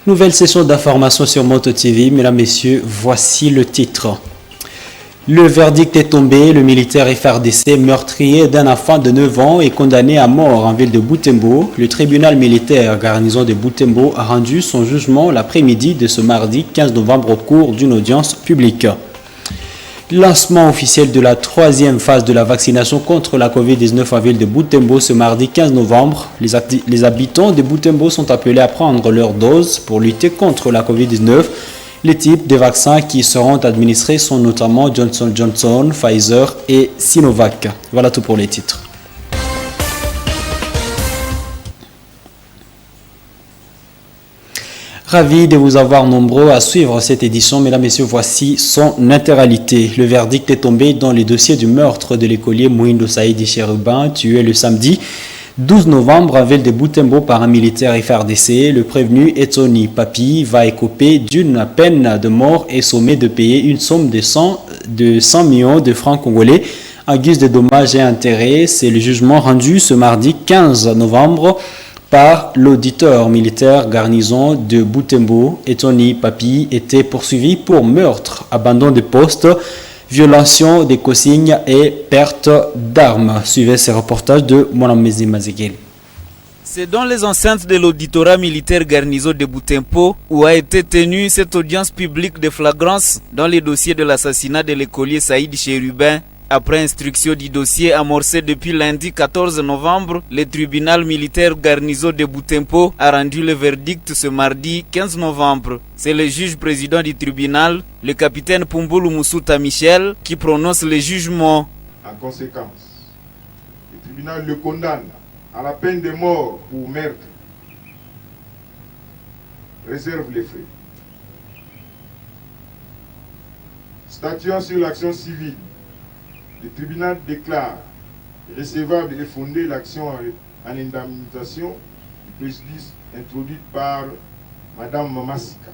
Nouvelle session d'information sur Moto TV. Mesdames, Messieurs, voici le titre. Le verdict est tombé. Le militaire FARDC meurtrier d'un enfant de 9 ans est condamné à mort en ville de Butembo. Le tribunal militaire garnison de Butembo a rendu son jugement l'après-midi de ce mardi 15 novembre au cours d'une audience publique. Lancement officiel de la troisième phase de la vaccination contre la Covid-19 en ville de Butembo ce mardi 15 novembre. Les habitants de Butembo sont appelés à prendre leur dose pour lutter contre la Covid-19. Les types de vaccins qui seront administrés sont notamment Johnson & Johnson, Pfizer et Sinovac. Voilà tout pour les titres. Ravi de vous avoir nombreux à suivre cette édition. Mesdames, Messieurs, voici son intégralité. Le verdict est tombé dans le dossier du meurtre de l'écolier Mouindo Saïdi Chérubin, tué le samedi 12 novembre en ville de Butembo par un militaire FARDC. Le prévenu Etsoni Papi va écoper d'une peine de mort et sommé de payer une somme de 100 millions de francs congolais en guise de dommages et intérêts. C'est le jugement rendu ce mardi 15 novembre par l'auditeur militaire garnison de Butembo. Etsoni Papi était poursuivi pour meurtre, abandon de poste, violation des consignes et perte d'armes. Suivez ces reportages de Monamezi Mazegel. C'est dans les enceintes de l'auditorat militaire garnison de Butembo où a été tenue cette audience publique de flagrance dans le dossier de l'assassinat de l'écolier Saïd Chérubin. Après instruction du dossier amorcé depuis lundi 14 novembre, le tribunal militaire garnison de Butembo a rendu le verdict ce mardi 15 novembre. C'est le juge président du tribunal, le capitaine Pumbulu Musuta Michel, qui prononce le jugement. En conséquence, le tribunal le condamne à la peine de mort pour meurtre. Réserve les faits. Statuant sur l'action civile, le tribunal déclare recevable et fondée l'action en indemnisation du préjudice introduite par Madame Mamassika.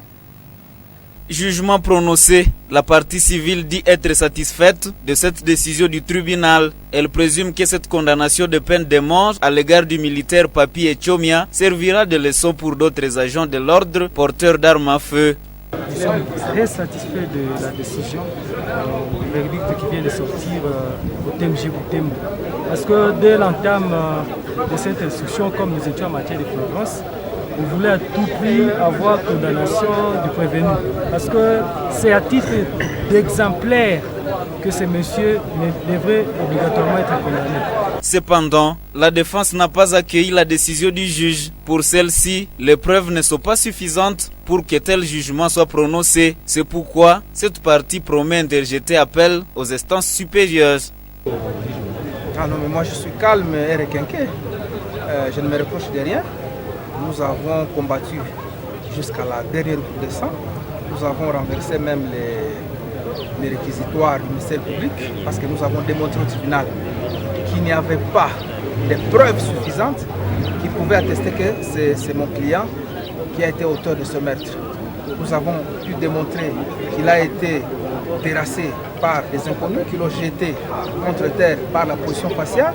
Jugement prononcé, la partie civile dit être satisfaite de cette décision du tribunal. Elle présume que cette condamnation de peine de mort à l'égard du militaire Papi Echomia servira de leçon pour d'autres agents de l'ordre porteurs d'armes à feu. Nous sommes très satisfaits de la décision, du verdict qui vient de sortir au TMG Butembo. Parce que dès l'entame de cette instruction, comme nous étions en matière de flagrance, on voulait à tout prix avoir condamnation du prévenu. Parce que c'est à titre d'exemplaire que ces messieurs devraient obligatoirement être condamnés. Cependant, la défense n'a pas accueilli la décision du juge. Pour celle-ci, les preuves ne sont pas suffisantes pour que tel jugement soit prononcé. C'est pourquoi cette partie promet d'interjeter appel aux instances supérieures. Ah non, mais moi je suis calme et requinqué. Je ne me reproche de rien. Nous avons combattu jusqu'à la dernière goutte de sang. Nous avons renversé même les réquisitoires du ministère public parce que nous avons démontré au tribunal qu'il n'y avait pas de preuves suffisantes qui pouvaient attester que c'est mon client qui a été auteur de ce meurtre. Nous avons pu démontrer qu'il a été terrassé par des inconnus qui l'ont jeté contre terre par la position faciale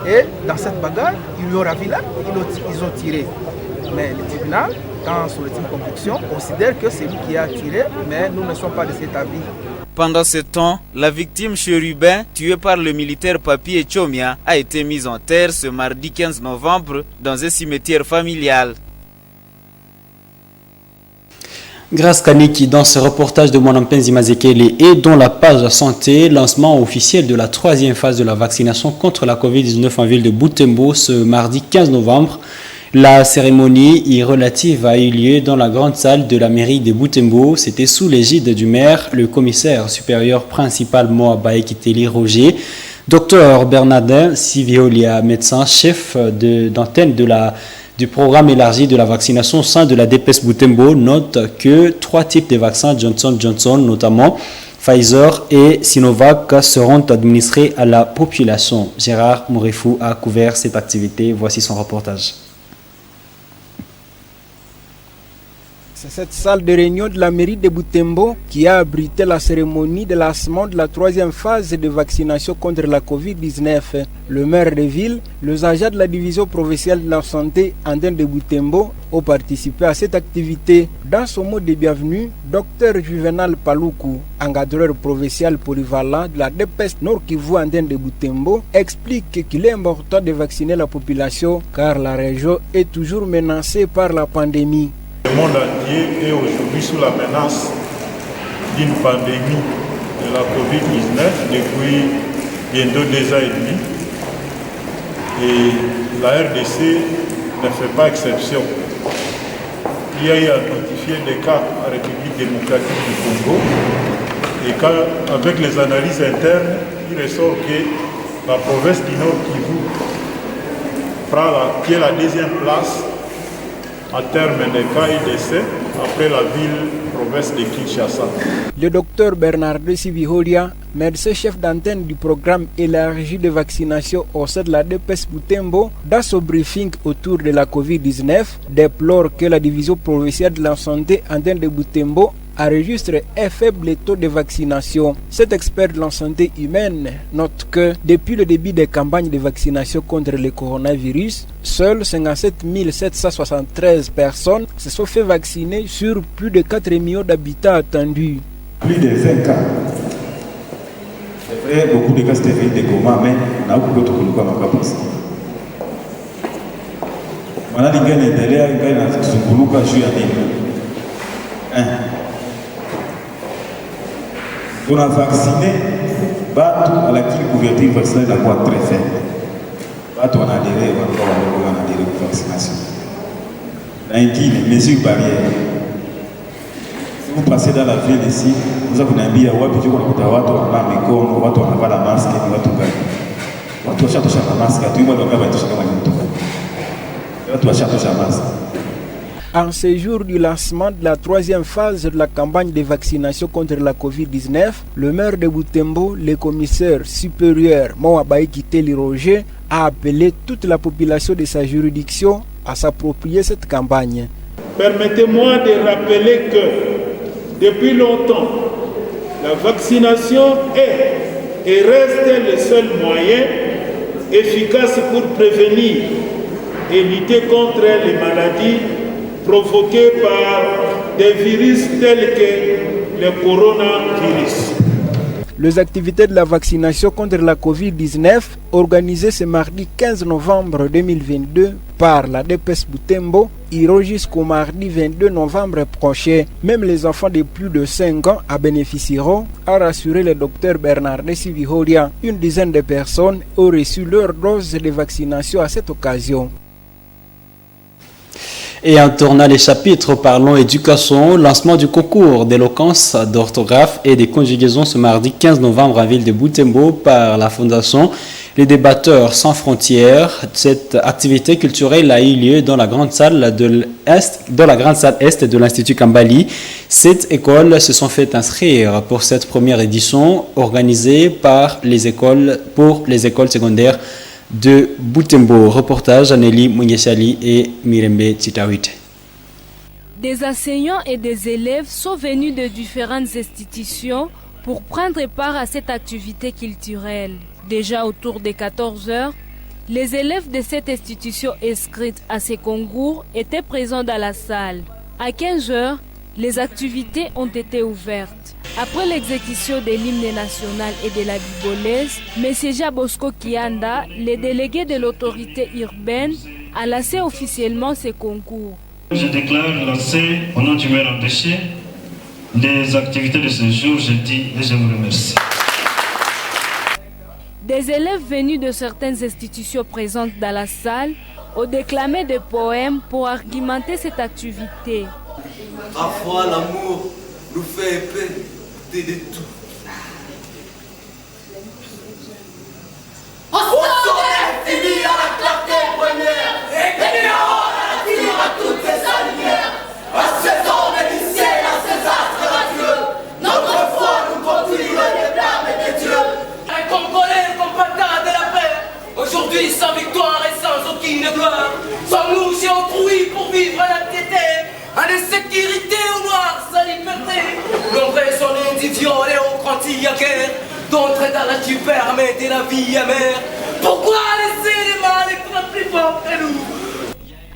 et dans cette bagarre, il y aura vilain, ils ont tiré. Mais le tribunal, dans son ultime conclusion, considère que c'est lui qui a tiré, mais nous ne sommes pas de cet avis. Pendant ce temps, la victime Chérubin, tuée par le militaire Papi Echomia, a été mise en terre ce mardi 15 novembre dans un cimetière familial. Grâce Kaniki, dans ce reportage de Monampenzi Mazekele et dans la page santé, lancement officiel de la troisième phase de la vaccination contre la Covid-19 en ville de Butembo ce mardi 15 novembre. La cérémonie relative a eu lieu dans la grande salle de la mairie de Butembo. C'était sous l'égide du maire, le commissaire supérieur principal Moabaye Kiteli Roger, Dr Bernardin Siviolia, médecin chef d'antenne du programme élargi de la vaccination au sein de la DPS Butembo, note que 3 types de vaccins Johnson & Johnson, notamment Pfizer et Sinovac, seront administrés à la population. Gérard Mourifou a couvert cette activité. Voici son reportage. C'est cette salle de réunion de la mairie de Butembo qui a abrité la cérémonie de lancement de la 3e phase de vaccination contre la Covid-19. Le maire de ville, les agents de la division provinciale de la santé Andin de Butembo ont participé à cette activité. Dans son mot de bienvenue, Dr Juvenal Paloukou, encadreur provincial polyvalent de la DPS Nord Kivu Andin de Butembo, explique qu'il est important de vacciner la population car la région est toujours menacée par la pandémie. Le monde entier est aujourd'hui sous la menace d'une pandémie de la Covid-19 depuis bientôt 2 ans et demi. Et la RDC ne fait pas exception. Il y a eu à notifier des cas en République démocratique du Congo. Et avec les analyses internes, il ressort que la province du Nord Kivu qui est la 2e place en termes de cas et décès après la ville-province de Kinshasa. Le docteur Bernard Siviholia, médecin-chef d'antenne du programme élargi de vaccination au sein de la DPS Butembo, dans son briefing autour de la Covid-19, déplore que la division provinciale de la santé antenne de Butembo enregistre un faible taux de vaccination. Cet expert de la santé humaine note que depuis le début des campagnes de vaccination contre le coronavirus, seules 57 773 personnes se sont fait vacciner sur plus de 4 millions d'habitants attendus. Plus de 20 cas. C'est vrai, beaucoup de cas c'était fait des comas, mais on a beaucoup d'autres cas qui n'ont pas passé. Maintenant, les gars, ils on a vacciné, à la couverture vaccinale est très faible. On a adhéré à la vaccination. Les mesures barrières. Si vous passez dans la ville ici, vous avez un billet, vous avez la masque, En ce jour du lancement de la 3e phase de la campagne de vaccination contre la Covid-19, le maire de Butembo, le commissaire supérieur Moabaïki Teli Roger, a appelé toute la population de sa juridiction à s'approprier cette campagne. Permettez-moi de rappeler que depuis longtemps, la vaccination est et reste le seul moyen efficace pour prévenir et lutter contre les maladies provoquées par des virus tels que le coronavirus. Les activités de la vaccination contre la Covid-19 organisées ce mardi 15 novembre 2022 par la DPS Butembo iront jusqu'au mardi 22 novembre prochain. Même les enfants de plus de 5 ans en bénéficieront, a rassuré le docteur Bernard Siviholia. Une dizaine de personnes ont reçu leur dose de vaccination à cette occasion. Et en tournant les chapitres, parlons éducation, lancement du concours d'éloquence, d'orthographe et des conjugaisons ce mardi 15 novembre à ville de Butembo par la fondation Les Débatteurs Sans Frontières. Cette activité culturelle a eu lieu dans la grande salle est de l'Institut Kambali. 7 écoles se sont fait inscrire pour cette première édition organisée par les écoles secondaires de Butembo. Reportage Anneli Mungeshali et Mirembe Titawite. Des enseignants et des élèves sont venus de différentes institutions pour prendre part à cette activité culturelle. Déjà autour de 14 heures, les élèves de cette institution inscrites à ces concours étaient présents dans la salle. À 15 heures, les activités ont été ouvertes. Après l'exécution de l'hymne national et de la bibolaise, M. Jabosco Kianda, le délégué de l'autorité urbaine, a lancé officiellement ce concours. Je déclare lancer, au nom du maire empêché, les activités de ce jour. Je dis et je vous remercie. Des élèves venus de certaines institutions présentes dans la salle ont déclamé des poèmes pour argumenter cette activité. Parfois l'amour nous fait épais de tout. Au soleil fini à la clarté première, et ignorant la nature à toutes ses lumières, à ces hommes initiés, à ces astres radieux, notre foi nous continue des blâmes et des dieux. Un Congolais combattant de la paix, aujourd'hui sans victoire et sans aucune gloire, sommes-nous chez autrui pour vivre à la piété, à l'insécurité vie à guerre, d'autres dans la super mettez la vie amère. Pourquoi laisser les mal être plus forts que nous?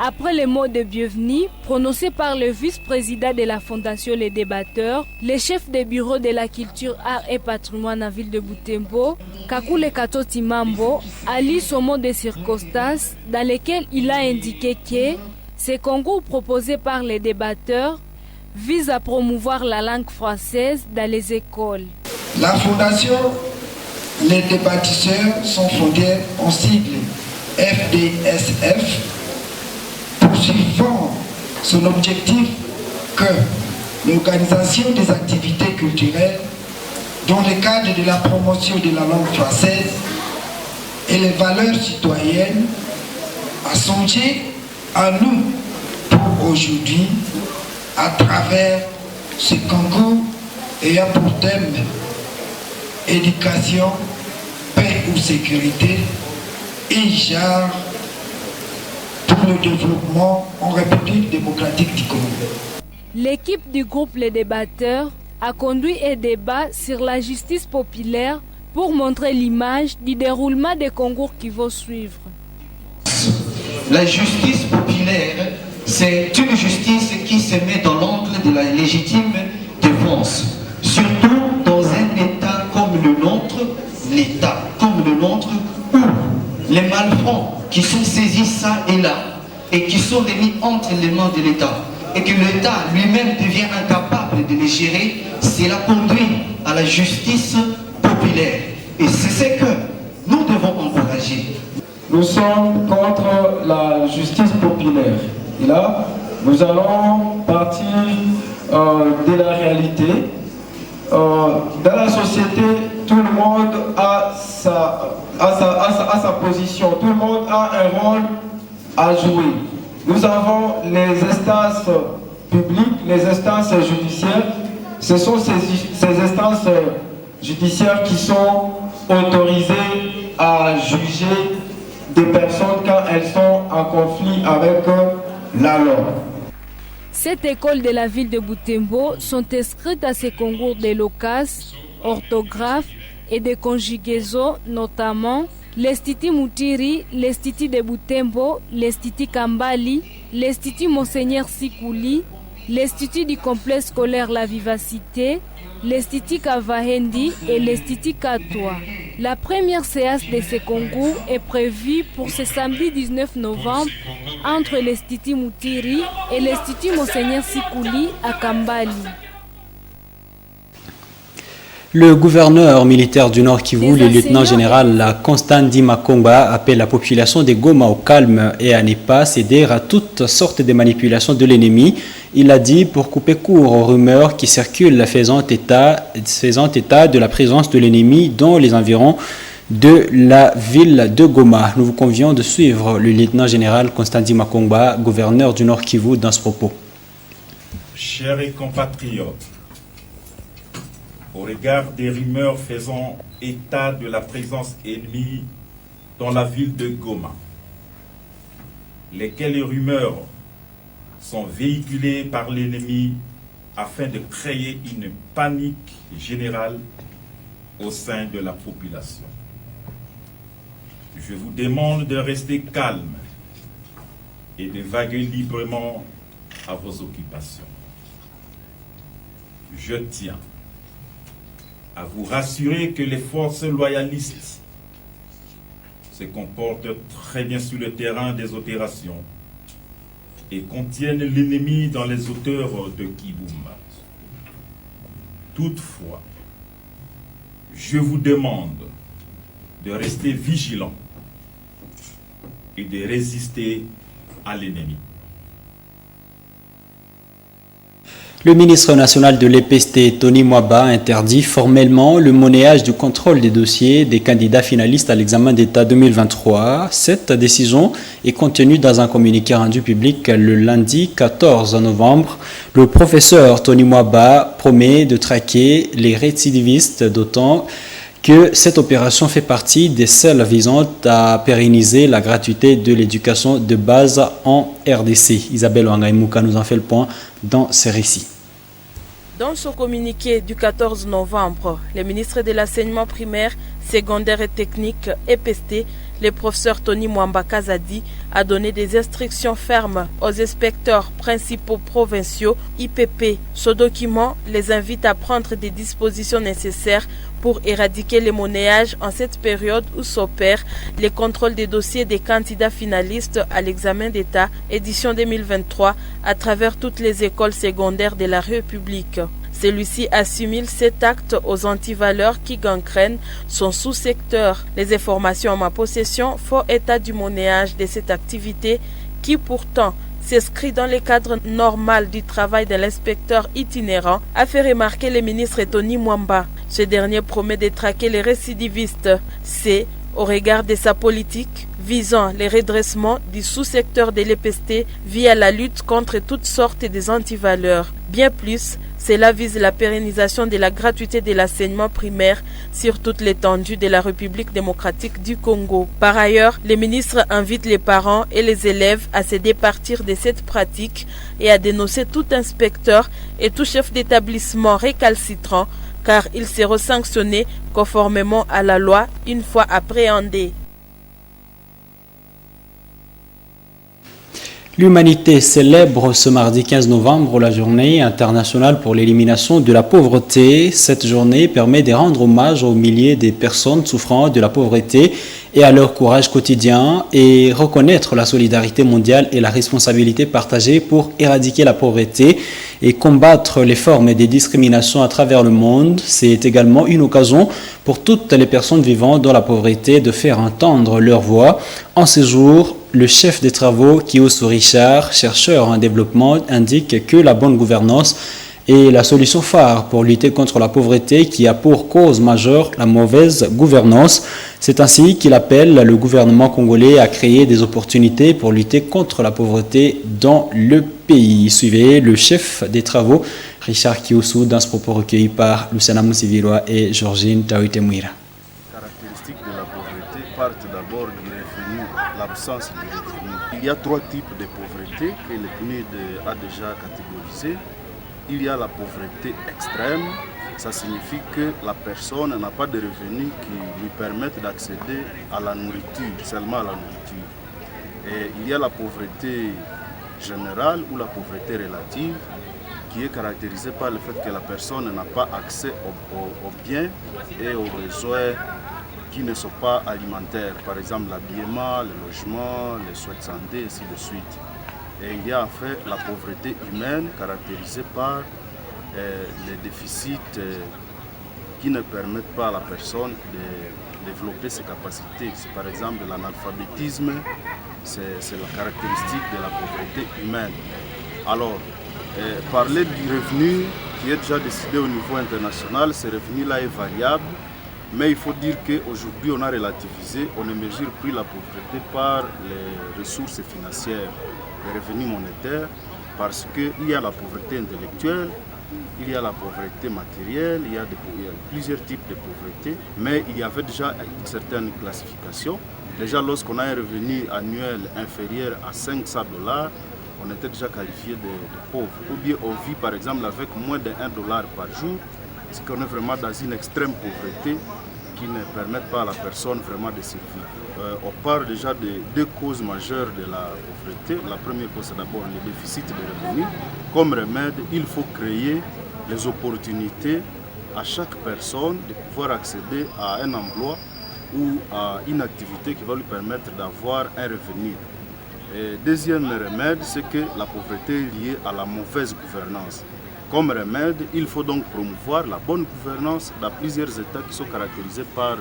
Après les mots de bienvenue prononcés par le vice-président de la Fondation Les Débatteurs, le chef des bureaux de la culture, art et patrimoine à ville de Butembo, Kakule Katoti Mambo, a lu son mot de circonstance dans lequel il a indiqué que ces concours proposés par les débatteurs visent à promouvoir la langue française dans les écoles. La Fondation Les Débatteurs sont fondés en sigle FDSF, poursuivant son objectif que l'organisation des activités culturelles dans le cadre de la promotion de la langue française et les valeurs citoyennes a songé à nous pour aujourd'hui à travers ce concours ayant pour thème éducation, paix ou sécurité et genre pour le développement en République démocratique du Congo. L'équipe du groupe Les Débatteurs a conduit un débat sur la justice populaire pour montrer l'image du déroulement des concours qui vont suivre. La justice populaire, c'est une justice qui se met dans l'angle de la légitime défense, surtout dans un État comme le nôtre, l'État comme le nôtre, où les malfrats qui sont saisis ça et là, et qui sont remis entre les mains de l'État, et que l'État lui-même devient incapable de les gérer, cela conduit à la justice populaire. Et c'est ce que nous devons encourager. Nous sommes contre la justice populaire. Et là, nous allons partir de la réalité. Dans la société, tout le monde a sa position, tout le monde a un rôle à jouer. Nous avons les instances publiques, les instances judiciaires. Ce sont ces instances judiciaires qui sont autorisées à juger des personnes quand elles sont en conflit avec la loi. Cette école de la ville de Butembo sont inscrites à ces concours de loquaces, orthographe et de conjugaison, notamment l'Institut Moutiri, l'Institut de Butembo, l'Institut Kambali, l'Institut Monseigneur Sikouli, l'Institut du complexe scolaire La Vivacité, l'Institut Kavahendi et l'Institut Katoa. La première séance de ces concours est prévue pour ce samedi 19 novembre entre l'Institut Moutiri et l'Institut Monseigneur Sikouli à Kambali. Le gouverneur militaire du Nord Kivu, le lieutenant-général Constant Makomba, appelle la population de Goma au calme et à ne pas céder à toutes sortes de manipulations de l'ennemi. Il a dit pour couper court aux rumeurs qui circulent faisant état de la présence de l'ennemi dans les environs de la ville de Goma. Nous vous convions de suivre le lieutenant-général Constant Makomba, gouverneur du Nord Kivu, dans ce propos. Chers compatriotes, au regard des rumeurs faisant état de la présence ennemie dans la ville de Goma, lesquelles rumeurs sont véhiculées par l'ennemi afin de créer une panique générale au sein de la population. Je vous demande de rester calme et de vaguer librement à vos occupations. Je tiens à vous rassurer que les forces loyalistes se comportent très bien sur le terrain des opérations et contiennent l'ennemi dans les hauteurs de Kiboum. Toutefois, je vous demande de rester vigilants et de résister à l'ennemi. Le ministre national de l'EPST, Tony Mwaba, interdit formellement le monnayage du contrôle des dossiers des candidats finalistes à l'examen d'État 2023. Cette décision est contenue dans un communiqué rendu public le lundi 14 novembre. Le professeur Tony Mwaba promet de traquer les récidivistes, d'autant que cette opération fait partie des celles visant à pérenniser la gratuité de l'éducation de base en RDC. Isabelle Wangaïmouka nous en fait le point dans ce récit. Dans son communiqué du 14 novembre, le ministre de l'enseignement primaire, secondaire et technique, EPST, le professeur Tony Mwamba Kazadi, a donné des instructions fermes aux inspecteurs principaux provinciaux IPP. Ce document les invite à prendre des dispositions nécessaires pour éradiquer les monnayages en cette période où s'opèrent les contrôles des dossiers des candidats finalistes à l'examen d'État édition 2023 à travers toutes les écoles secondaires de la République. Celui-ci assimile cet acte aux antivaleurs qui gangrènent son sous-secteur. Les informations en ma possession font état du monnayage de cette activité qui pourtant s'inscrit dans le cadre normal du travail de l'inspecteur itinérant, a fait remarquer le ministre Tony Mwamba. Ce dernier promet de traquer les récidivistes. C'est, au regard de sa politique, visant le redressement du sous-secteur de l'EPST via la lutte contre toutes sortes des antivaleurs. Bien plus, cela vise la pérennisation de la gratuité de l'enseignement primaire sur toute l'étendue de la République démocratique du Congo. Par ailleurs, le ministre invite les parents et les élèves à se départir de cette pratique et à dénoncer tout inspecteur et tout chef d'établissement récalcitrant, car ils seront sanctionnés conformément à la loi une fois appréhendés. L'humanité célèbre ce mardi 15 novembre la journée internationale pour l'élimination de la pauvreté. Cette journée permet de rendre hommage aux milliers de personnes souffrant de la pauvreté et à leur courage quotidien et reconnaître la solidarité mondiale et la responsabilité partagée pour éradiquer la pauvreté et combattre les formes de discrimination à travers le monde. C'est également une occasion pour toutes les personnes vivant dans la pauvreté de faire entendre leur voix. En ce jour, le chef des travaux, Kiosu Richard, chercheur en développement, indique que la bonne gouvernance est la solution phare pour lutter contre la pauvreté qui a pour cause majeure la mauvaise gouvernance. C'est ainsi qu'il appelle le gouvernement congolais à créer des opportunités pour lutter contre la pauvreté dans le pays. Suivez le chef des travaux, Richard Kiosu, dans ce propos recueilli par Luciana Moussiviroa et Georgine Taouitemouira. Caractéristiques de la pauvreté partent d'abord du revenu, l'absence de revenu. Il y a trois types de pauvreté que le PNUD a déjà catégorisé. Il y a la pauvreté extrême, ça signifie que la personne n'a pas de revenus qui lui permettent d'accéder à la nourriture, seulement à la nourriture. Et il y a la pauvreté générale ou la pauvreté relative qui est caractérisée par le fait que la personne n'a pas accès aux biens et aux besoins qui ne sont pas alimentaires, par exemple l'habillement, le logement, les soins de santé, et ainsi de suite. Et il y a en fait la pauvreté humaine caractérisée par les déficits qui ne permettent pas à la personne de développer ses capacités. C'est par exemple l'analphabétisme, c'est la caractéristique de la pauvreté humaine. Alors, parler du revenu qui est déjà décidé au niveau international, ce revenu-là est variable, mais il faut dire qu'aujourd'hui on a relativisé, on ne mesure plus la pauvreté par les ressources financières, les revenus monétaires, parce qu'il y a la pauvreté intellectuelle, il y a la pauvreté matérielle, il y a plusieurs types de pauvreté, mais il y avait déjà une certaine classification. Déjà lorsqu'on a un revenu annuel inférieur à $500, on était déjà qualifié de pauvre. Ou bien on vit par exemple avec moins de $1 par jour, ce qu'on est vraiment dans une extrême pauvreté qui ne permettent pas à la personne vraiment de survivre. On parle déjà de deux causes majeures de la pauvreté. La première cause, c'est d'abord le déficit de revenus. Comme remède, il faut créer les opportunités à chaque personne de pouvoir accéder à un emploi ou à une activité qui va lui permettre d'avoir un revenu. Et deuxième remède, c'est que la pauvreté est liée à la mauvaise gouvernance. Comme remède, il faut donc promouvoir la bonne gouvernance dans plusieurs États qui sont caractérisés par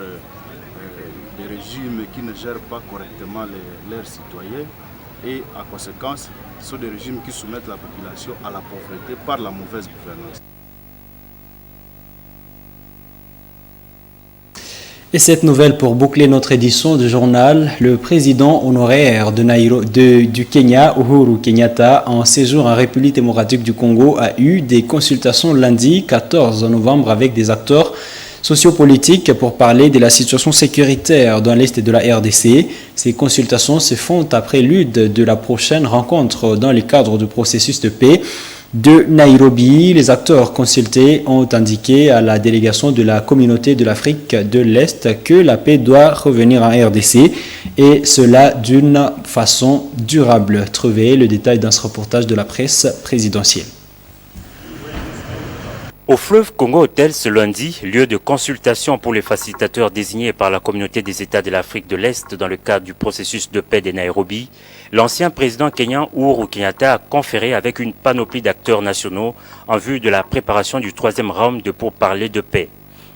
des régimes qui ne gèrent pas correctement leurs citoyens et en conséquence, ce sont des régimes qui soumettent la population à la pauvreté par la mauvaise gouvernance. Et cette nouvelle pour boucler notre édition du journal, le président honoraire du Kenya, Uhuru Kenyatta, en séjour en République démocratique du Congo, a eu des consultations lundi 14 novembre avec des acteurs sociopolitiques pour parler de la situation sécuritaire dans l'Est de la RDC. Ces consultations se font à prélude de la prochaine rencontre dans le cadre du processus de paix. de Nairobi. Les acteurs consultés ont indiqué à la délégation de la communauté de l'Afrique de l'Est que la paix doit revenir en RDC et cela d'une façon durable. Trouvez le détail dans ce reportage de la presse présidentielle. Au fleuve Congo Hotel ce lundi, lieu de consultation pour les facilitateurs désignés par la communauté des États de l'Afrique de l'Est dans le cadre du processus de paix de Nairobi, l'ancien président kenyan Uhuru Kenyatta a conféré avec une panoplie d'acteurs nationaux en vue de la préparation du 3e round de pourparlers de paix.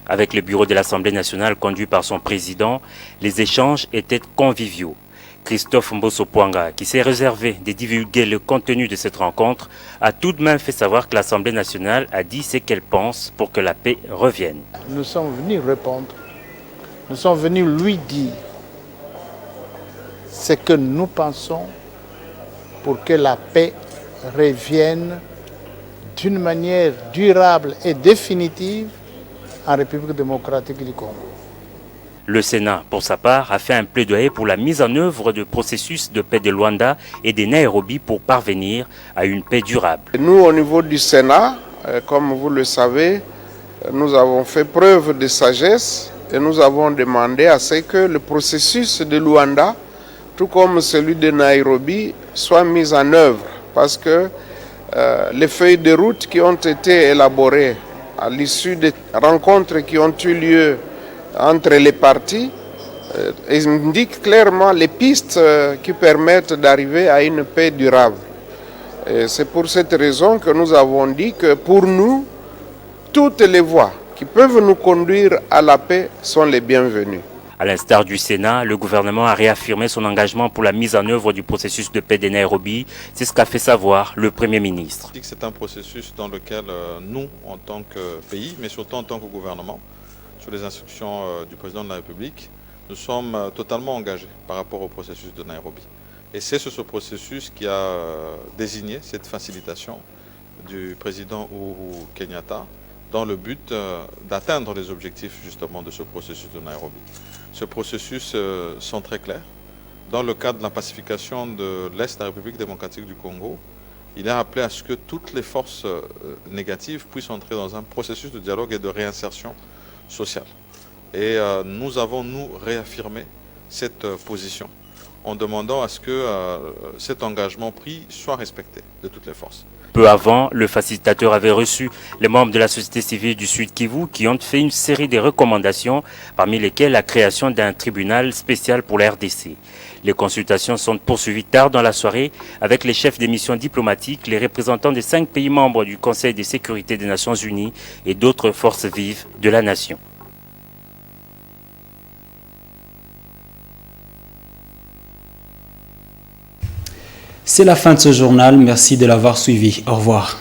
Avec le bureau de l'Assemblée nationale conduit par son président, les échanges étaient conviviaux. Christophe Mbosso-Pwanga, qui s'est réservé de divulguer le contenu de cette rencontre, a tout de même fait savoir que l'Assemblée nationale a dit ce qu'elle pense pour que la paix revienne. Nous sommes venus répondre, nous sommes venus lui dire ce que nous pensons pour que la paix revienne d'une manière durable et définitive en République démocratique du Congo. Le Sénat, pour sa part, a fait un plaidoyer pour la mise en œuvre du processus de paix de Luanda et de Nairobi pour parvenir à une paix durable. Nous, au niveau du Sénat, comme vous le savez, nous avons fait preuve de sagesse et nous avons demandé à ce que le processus de Luanda, tout comme celui de Nairobi, soit mis en œuvre. Parce que les feuilles de route qui ont été élaborées à l'issue des rencontres qui ont eu lieu entre les parties indiquent clairement les pistes qui permettent d'arriver à une paix durable. C'est pour cette raison que nous avons dit que pour nous, toutes les voies qui peuvent nous conduire à la paix sont les bienvenues. À l'instar du Sénat, le gouvernement a réaffirmé son engagement pour la mise en œuvre du processus de paix de Nairobi. C'est ce qu'a fait savoir le Premier ministre. C'est un processus dans lequel nous, en tant que pays, mais surtout en tant que gouvernement, sur les instructions du président de la République, nous sommes totalement engagés par rapport au processus de Nairobi. Et c'est ce processus qui a désigné cette facilitation du président Uhuru Kenyatta dans le but d'atteindre les objectifs justement de ce processus de Nairobi. Ce processus sont très clairs. Dans le cadre de la pacification de l'Est de la République démocratique du Congo, il est appelé à ce que toutes les forces négatives puissent entrer dans un processus de dialogue et de réinsertion sociale. Et nous avons, nous, réaffirmé cette position en demandant à ce que cet engagement pris soit respecté de toutes les forces. Peu avant, le facilitateur avait reçu les membres de la société civile du Sud Kivu qui ont fait une série de recommandations, parmi lesquelles la création d'un tribunal spécial pour la RDC. Les consultations sont poursuivies tard dans la soirée avec les chefs des missions diplomatiques, les représentants des 5 pays membres du Conseil de sécurité des Nations Unies et d'autres forces vives de la nation. C'est la fin de ce journal. Merci de l'avoir suivi. Au revoir.